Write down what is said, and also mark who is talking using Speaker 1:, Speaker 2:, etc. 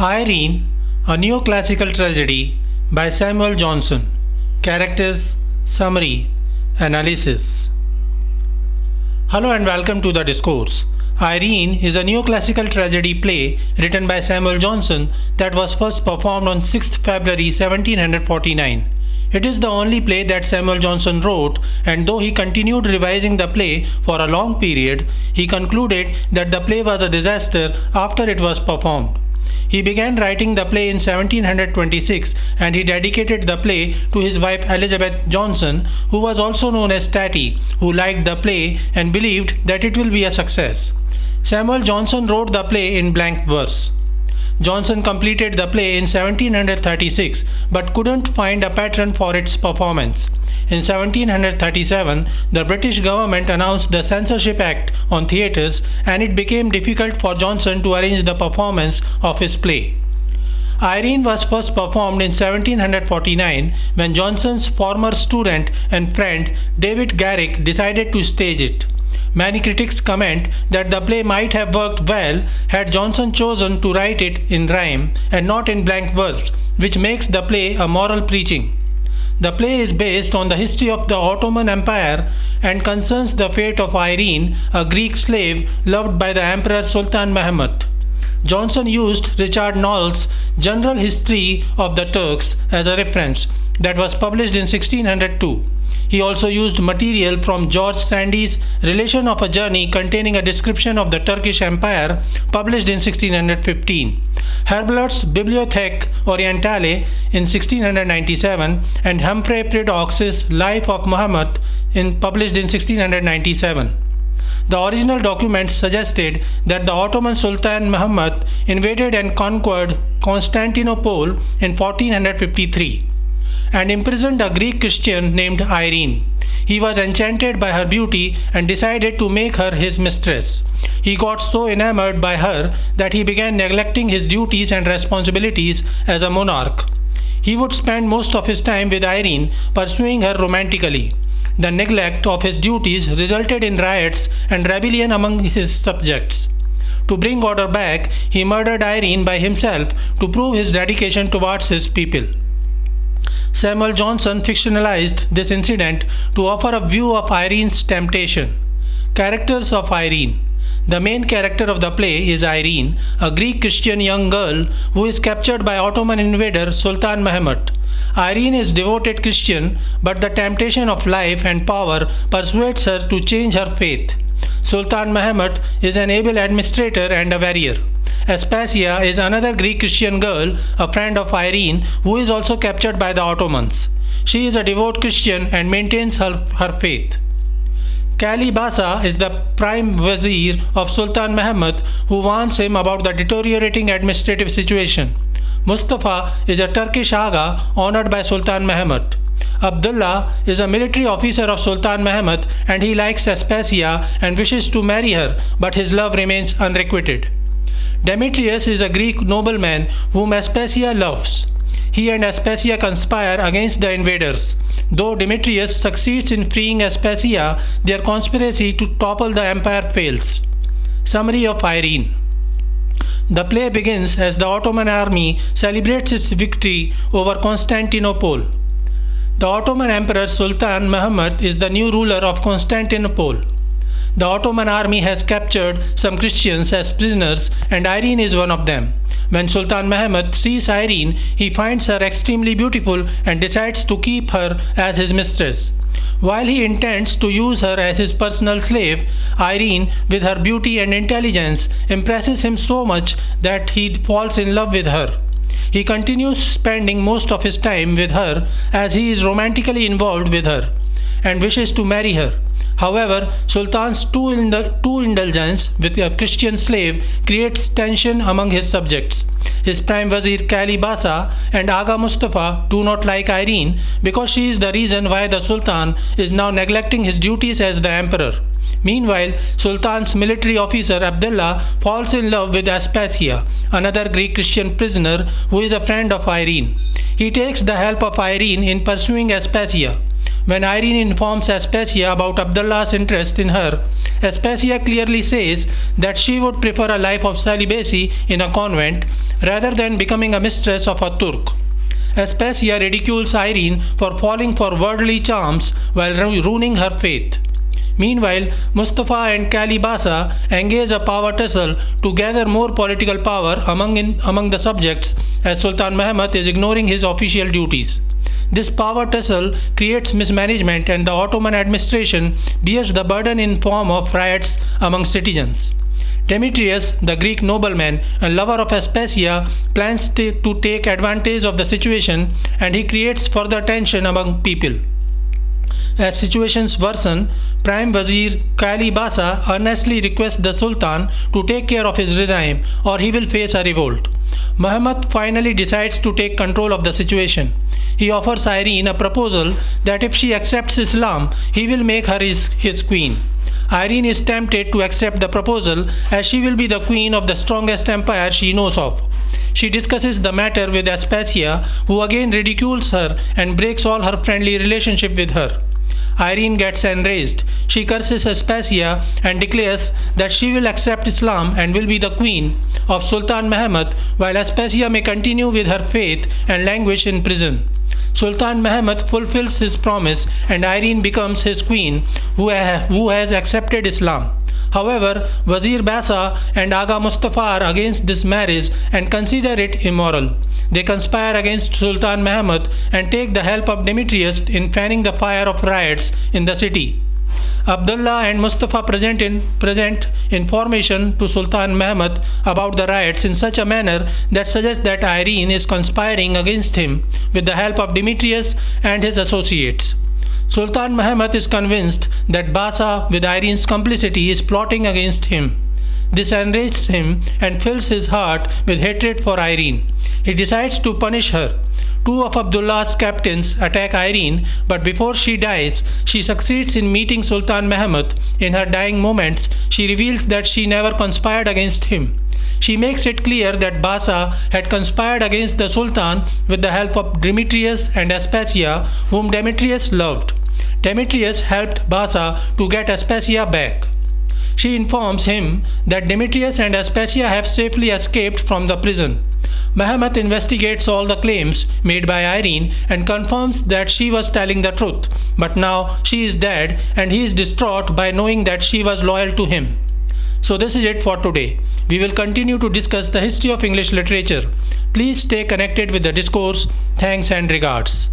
Speaker 1: Irene, a Neoclassical Tragedy by Samuel Johnson. Characters, Summary, Analysis. Hello and welcome to the discourse. Irene is a neoclassical tragedy play written by Samuel Johnson that was first performed on 6th February 1749. It is the only play that Samuel Johnson wrote, and though he continued revising the play for a long period, he concluded that the play was a disaster after it was performed. He began writing the play in 1726 and he dedicated the play to his wife Elizabeth Johnson, who was also known as Tetty, who liked the play and believed that it will be a success. Samuel Johnson wrote the play in blank verse. Johnson completed the play in 1736 but couldn't find a patron for its performance. In 1737, the British government announced the Censorship Act on theatres, and it became difficult for Johnson to arrange the performance of his play. Irene was first performed in 1749 when Johnson's former student and friend David Garrick decided to stage it. Many critics comment that the play might have worked well had Johnson chosen to write it in rhyme and not in blank verse, which makes the play a moral preaching. The play is based on the history of the Ottoman Empire and concerns the fate of Irene, a Greek slave loved by the Emperor Sultan Mehmed. Johnson used Richard Noll's General History of the Turks as a reference that was published in 1602. He also used material from George Sandy's Relation of a Journey containing a description of the Turkish Empire published in 1615, Herbert's Bibliothèque Orientale in 1697, and Humphrey Priddock's Life of Muhammad published in 1697. The original documents suggested that the Ottoman Sultan Muhammad invaded and conquered Constantinople in 1453 and imprisoned a Greek Christian named Irene. He was enchanted by her beauty and decided to make her his mistress. He got so enamored by her that he began neglecting his duties and responsibilities as a monarch. He would spend most of his time with Irene, pursuing her romantically. The neglect of his duties resulted in riots and rebellion among his subjects. To bring order back, he murdered Irene by himself to prove his dedication towards his people. Samuel Johnson fictionalized this incident to offer a view of Irene's temptation. Characters of Irene. The main character of the play is Irene, a Greek Christian young girl who is captured by Ottoman invader Sultan Mehmed. Irene is devoted Christian, but the temptation of life and power persuades her to change her faith. Sultan Mehmed is an able administrator and a warrior. Aspasia is another Greek Christian girl, a friend of Irene, who is also captured by the Ottomans. She is a devout Christian and maintains her faith. Kalibasa is the prime vizier of Sultan Mehmed, who warns him about the deteriorating administrative situation. Mustafa is a Turkish Aga honored by Sultan Mehmed. Abdullah is a military officer of Sultan Mehmed and he likes Aspasia and wishes to marry her, but his love remains unrequited. Demetrius is a Greek nobleman whom Aspasia loves. He and Aspasia conspire against the invaders. Though Demetrius succeeds in freeing Aspasia, their conspiracy to topple the empire fails. Summary of Irene. The play begins as the Ottoman army celebrates its victory over Constantinople. The Ottoman Emperor Sultan Mehmed is the new ruler of Constantinople. The Ottoman army has captured some Christians as prisoners and Irene is one of them. When Sultan Mehmed sees Irene, he finds her extremely beautiful and decides to keep her as his mistress. While he intends to use her as his personal slave, Irene, with her beauty and intelligence, impresses him so much that he falls in love with her. He continues spending most of his time with her as he is romantically involved with her and wishes to marry her. However, Sultan's too indulgence with a Christian slave creates tension among his subjects. His prime vizier Kalibasa and Aga Mustafa do not like Irene because she is the reason why the Sultan is now neglecting his duties as the emperor. Meanwhile, Sultan's military officer Abdullah falls in love with Aspasia, another Greek Christian prisoner who is a friend of Irene. He takes the help of Irene in pursuing Aspasia. When Irene informs Aspasia about Abdullah's interest in her, Aspasia clearly says that she would prefer a life of celibacy in a convent rather than becoming a mistress of a Turk. Aspasia ridicules Irene for falling for worldly charms while ruining her faith. Meanwhile, Mustafa and Kalibasa engage a power tussle to gather more political power among the subjects, as Sultan Mehmed is ignoring his official duties. This power tussle creates mismanagement, and the Ottoman administration bears the burden in form of riots among citizens. Demetrius, the Greek nobleman and lover of Aspasia, plans to take advantage of the situation, and he creates further tension among people. As situations worsen, Prime Wazir Kalibasa earnestly requests the Sultan to take care of his regime or he will face a revolt. Muhammad finally decides to take control of the situation. He offers Irene a proposal that if she accepts Islam, he will make her his queen. Irene is tempted to accept the proposal as she will be the queen of the strongest empire she knows of. She discusses the matter with Aspasia, who again ridicules her and breaks all her friendly relationship with her. Irene gets enraged. She curses Aspasia and declares that she will accept Islam and will be the queen of Sultan Mehmed, while Aspasia may continue with her faith and languish in prison. Sultan Mehmed fulfills his promise and Irene becomes his queen, who has accepted Islam. However, Wazir Basa and Aga Mustafa are against this marriage and consider it immoral. They conspire against Sultan Mehmed and take the help of Demetrius in fanning the fire of riots in the city. Abdullah and Mustafa present information to Sultan Mehmed about the riots in such a manner that suggests that Irene is conspiring against him with the help of Demetrius and his associates. Sultan Mehmed is convinced that Basa, with Irene's complicity, is plotting against him. This enrages him and fills his heart with hatred for Irene. He decides to punish her. Two of Abdullah's captains attack Irene, but before she dies, she succeeds in meeting Sultan Mehmed. In her dying moments, she reveals that she never conspired against him. She makes it clear that Basa had conspired against the Sultan with the help of Demetrius and Aspasia, whom Demetrius loved. Demetrius helped Basa to get Aspasia back. She informs him that Demetrius and Aspasia have safely escaped from the prison. Mehmed investigates all the claims made by Irene and confirms that she was telling the truth, but now she is dead and he is distraught by knowing that she was loyal to him. So this is it for today. We will continue to discuss the history of English literature. Please stay connected with the discourse. Thanks and regards.